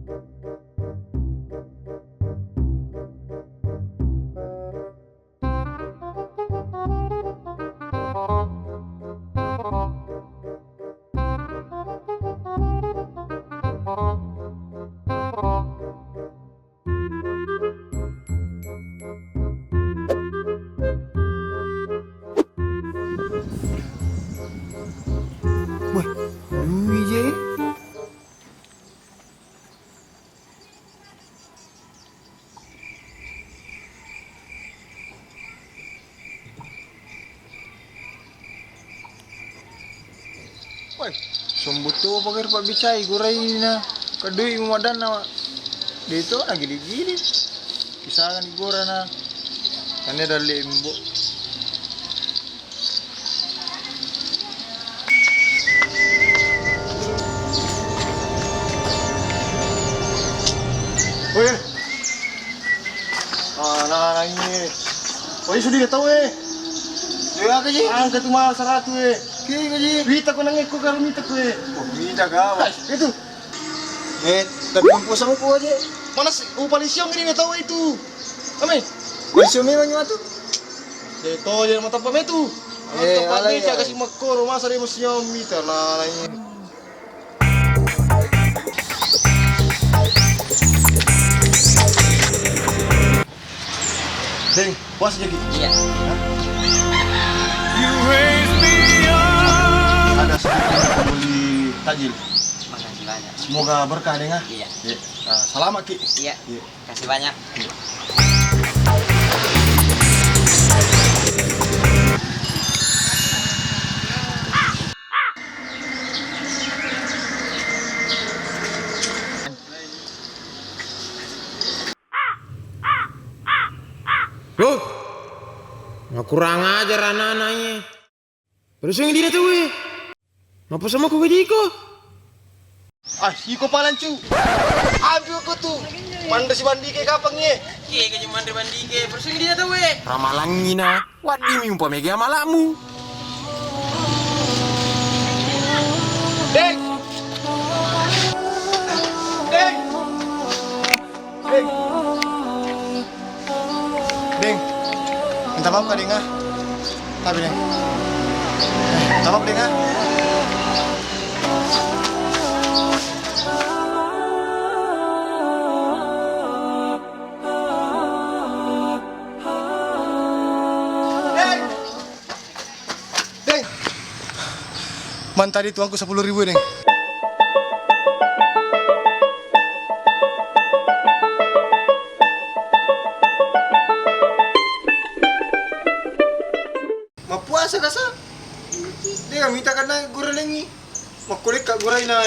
Wah, duit je. Woi, sombuto pakai pak bicai gurai na. Kadui mumadan na. Dito na gili-gili. Kisakan igora na. Kanya dalimbo. Woi, nah ini, woi sudah tahu dia apa sih? Angkat tu mahal 100 Kira je. Bita ko nang iko karo mita ko Oh, bita ka. Itu. Tapi pusang ko aja. Mana upalisyon ini tahu itu. Kami. Palisyon memang tu. Itu je mata pametu. Alay kasih makor masa dia mesti mita lah ini. Deng, puas jadi. Iya. Ada sedikit beli tajil. Makasih banyak. Semoga berkah deh, Nga. Iya. Selamat Ki. Iya. Kasih banyak. Loh, nggak kurang ajar anak-anaknya. Terus yang dia tuh, ngapa sama aku gaji ko? Iko palancu. Aduh aku tuh. Manda si bandi ke kapang ye. Iya gaji mandri bandi ke. Terus yang dia tuh, ramalangi na. Wadi mi umpamega malamu. Deng. Deng. Deng. Deng. Minta maaf kak Deng, ah. Tapi Deng. Minta maaf Deng, ah. Deng. Deng. Man tadi tuangku 10.000 Deng. Mapuasa kasa. Dia minta kana gura lengi. Makulik ka guray na